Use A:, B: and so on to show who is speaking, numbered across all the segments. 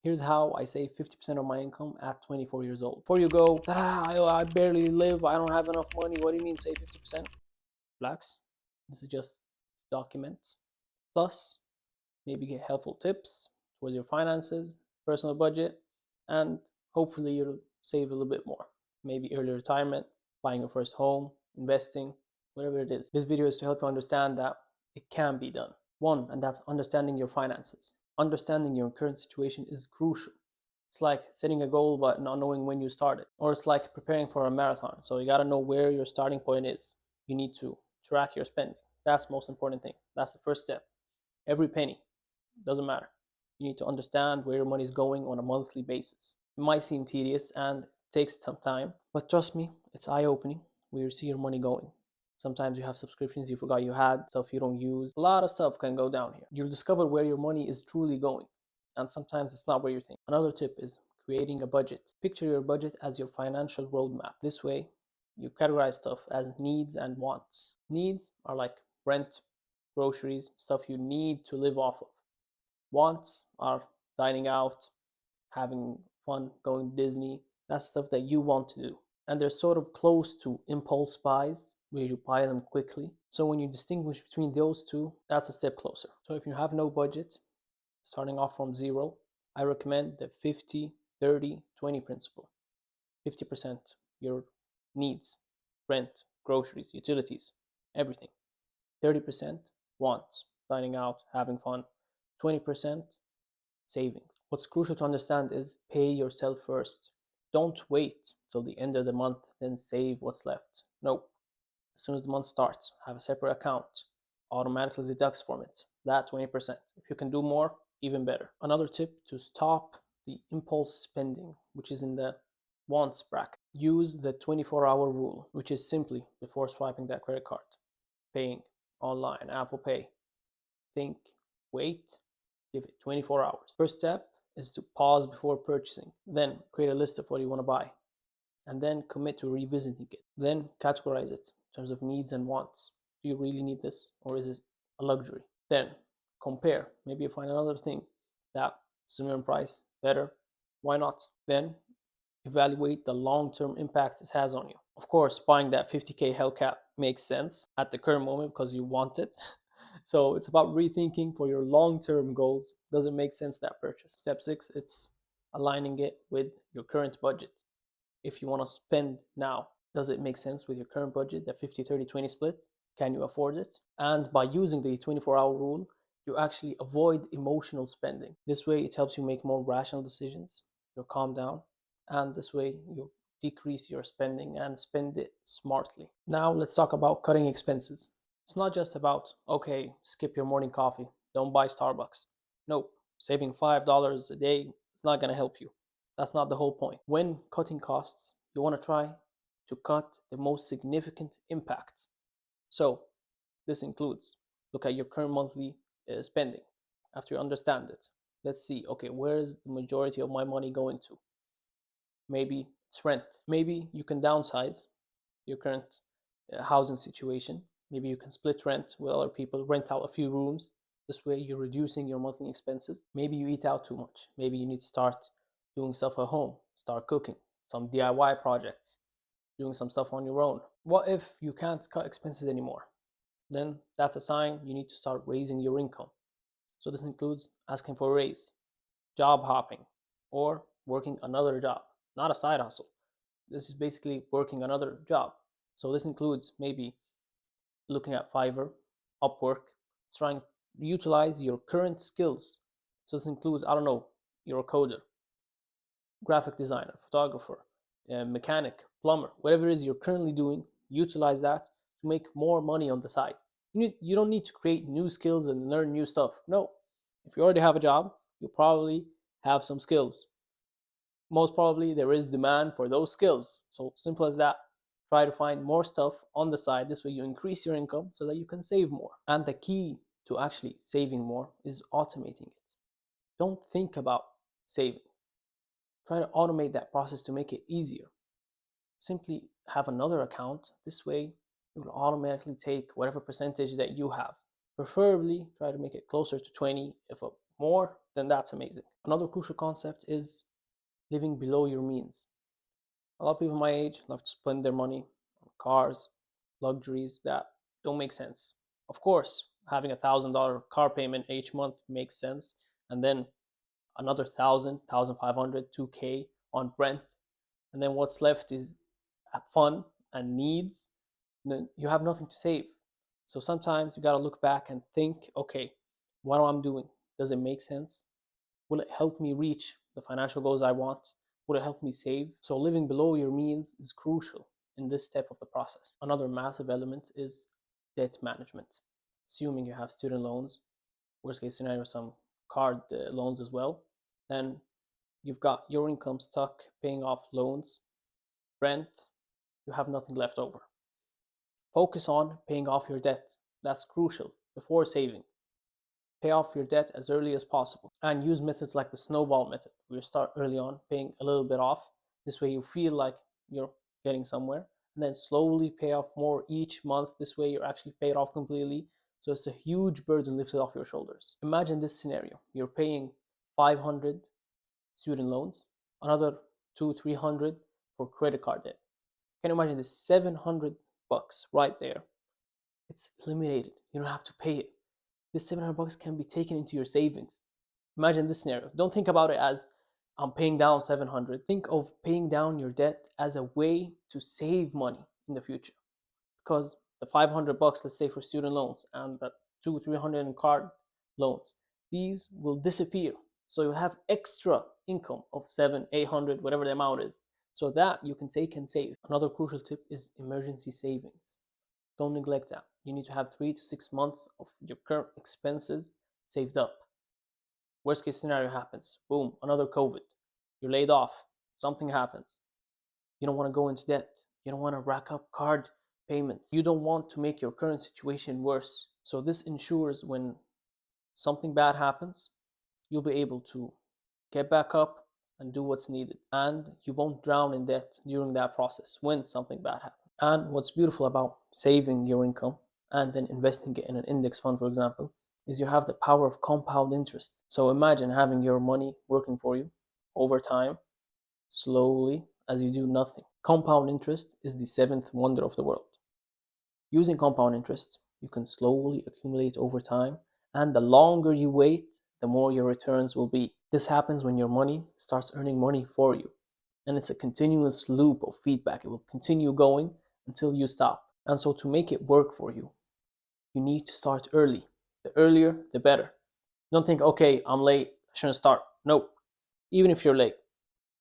A: Here's how I save 50% of my income at 24 years old. Before you go, I barely live, I don't have enough money. What do you mean save 50%? Relax. This is just documents. Plus, maybe get helpful tips towards your finances, personal budget, and hopefully you'll save a little bit more. Maybe early retirement, buying your first home, investing, whatever it is. This video is to help you understand that it can be done. One, and that's understanding your finances. Understanding your current situation is crucial. It's like setting a goal but not knowing when you start it. Or it's like preparing for a marathon. So you got to know where your starting point is. You need to track your spending. That's the most important thing. That's the first step. Every penny, doesn't matter. You need to understand where your money is going on a monthly basis. It might seem tedious and takes some time, but trust me, it's eye-opening where you see your money going. Sometimes you have subscriptions you forgot you had, stuff you don't use. A lot of stuff can go down here. You'll discover where your money is truly going, and sometimes it's not where you think. Another tip is creating a budget. Picture your budget as your financial roadmap. This way, you categorize stuff as needs and wants. Needs are like rent, groceries, stuff you need to live off of. Wants are dining out, having fun, going to Disney. That's stuff that you want to do. And they're sort of close to impulse buys, where you buy them quickly. So when you distinguish between those two, that's a step closer. So if you have no budget, starting off from zero, I recommend the 50-30-20 principle. 50% your needs, rent, groceries, utilities, everything. 30% wants, dining out, having fun. 20% savings. What's crucial to understand is pay yourself first. Don't wait till the end of the month, then save what's left. No. As soon as the month starts, have a separate account. Automatically deducts from it. That 20%. If you can do more, even better. Another tip to stop the impulse spending, which is in the wants bracket. Use the 24-hour rule, which is simply before swiping that credit card, paying online, Apple Pay. Think, wait, give it 24 hours. First step is to pause before purchasing. Then create a list of what you want to buy. And then commit to revisiting it. Then categorize it in terms of needs and wants. Do you really need this, or is it a luxury? Then compare. Maybe you find another thing that similar in price, better. Why not? Then evaluate the long-term impact it has on you. Of course, buying that 50K Hellcat makes sense at the current moment because you want it. So it's about rethinking for your long-term goals. Does it make sense, that purchase? Step 6, it's aligning it with your current budget. If you want to spend now, does it make sense with your current budget, the 50-30-20 split? Can you afford it? And by using the 24-hour rule, you actually avoid emotional spending. This way, it helps you make more rational decisions. You'll calm down, and this way, you'll decrease your spending and spend it smartly. Now, let's talk about cutting expenses. It's not just about, okay, skip your morning coffee, don't buy Starbucks. Nope, saving $5 a day is not going to help you. That's not the whole point. When cutting costs, you want to try to cut the most significant impact. So this includes, look at your current monthly spending. After you understand it, let's see, okay, where is the majority of my money going to? Maybe it's rent. Maybe you can downsize your current housing situation. Maybe you can split rent with other people, rent out a few rooms. This way you're reducing your monthly expenses. Maybe you eat out too much. Maybe you need to start doing stuff at home, start cooking, some DIY projects, doing some stuff on your own. What if you can't cut expenses anymore? Then that's a sign you need to start raising your income. So this includes asking for a raise, job hopping, or working another job, not a side hustle. This is basically working another job. So this includes maybe looking at Fiverr, Upwork, trying to utilize your current skills. So this includes, I don't know, you're a coder, graphic designer, photographer, mechanic, plumber, whatever it is you're currently doing, utilize that to make more money on the side. You don't need to create new skills and learn new stuff. No, if you already have a job, you probably have some skills. Most probably there is demand for those skills. So simple as that. Try to find more stuff on the side. This way you increase your income so that you can save more. And the key to actually saving more is automating it. Don't think about saving. Try to automate that process to make it easier. Simply have another account. This way it will automatically take whatever percentage that you have. Preferably try to make it closer to 20. If more, then that's amazing. Another crucial concept is living below your means. A lot of people my age love to spend their money on cars, luxuries that don't make sense. Of course, having $1,000 car payment each month makes sense, and then another 1,000, 1,500, 2K on rent, and then what's left is fun and needs. Then you have nothing to save. So sometimes you got to look back and think, okay, what I'm doing, does it make sense? Will it help me reach the financial goals I want? Will it help me save? So living below your means is crucial in this step of the process. Another massive element is debt management. Assuming you have student loans, worst case scenario, some card loans as well, then you've got your income stuck paying off loans, rent, you have nothing left over. Focus on paying off your debt. That's crucial before saving. Pay off your debt as early as possible and use methods like the snowball method, where you start early on paying a little bit off. This way you feel like you're getting somewhere, and then slowly pay off more each month. This way you're actually paid off completely. So it's a huge burden lifted off your shoulders. Imagine this scenario. You're paying 500 student loans, another 200-300 for credit card debt. Can you imagine this? $700 right there. It's eliminated. You don't have to pay it. This $700 can be taken into your savings. Imagine this scenario. Don't think about it as I'm paying down 700. Think of paying down your debt as a way to save money in the future. Because the $500, let's say for student loans, and the 200-300 in card loans, these will disappear. So you have extra income of 700-800, whatever the amount is, so that you can take and save. Another crucial tip is emergency savings. Don't neglect that. You need to have 3 to 6 months of your current expenses saved up. Worst case scenario happens, boom, another COVID. You're laid off, something happens. You don't want to go into debt. You don't want to rack up card payments. You don't want to make your current situation worse. So this ensures when something bad happens, you'll be able to get back up and do what's needed. And you won't drown in debt during that process when something bad happens. And what's beautiful about saving your income and then investing it in an index fund, for example, is you have the power of compound interest. So imagine having your money working for you over time, slowly, as you do nothing. Compound interest is the seventh wonder of the world. Using compound interest, you can slowly accumulate over time, and the longer you wait, the more your returns will be. This happens when your money starts earning money for you. And it's a continuous loop of feedback. It will continue going until you stop. And so to make it work for you, you need to start early. The earlier, the better. Don't think, okay, I'm late, I shouldn't start. Nope. Even if you're late,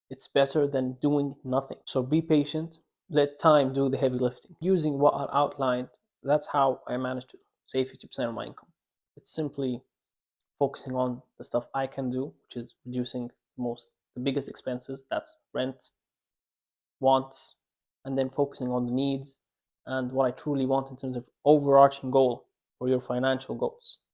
A: it's better than doing nothing. So be patient, let time do the heavy lifting. Using what I outlined, that's how I managed to save 50% of my income. It's simply focusing on the stuff I can do, which is reducing the biggest expenses, that's rent, wants, and then focusing on the needs and what I truly want in terms of overarching goal for your financial goals.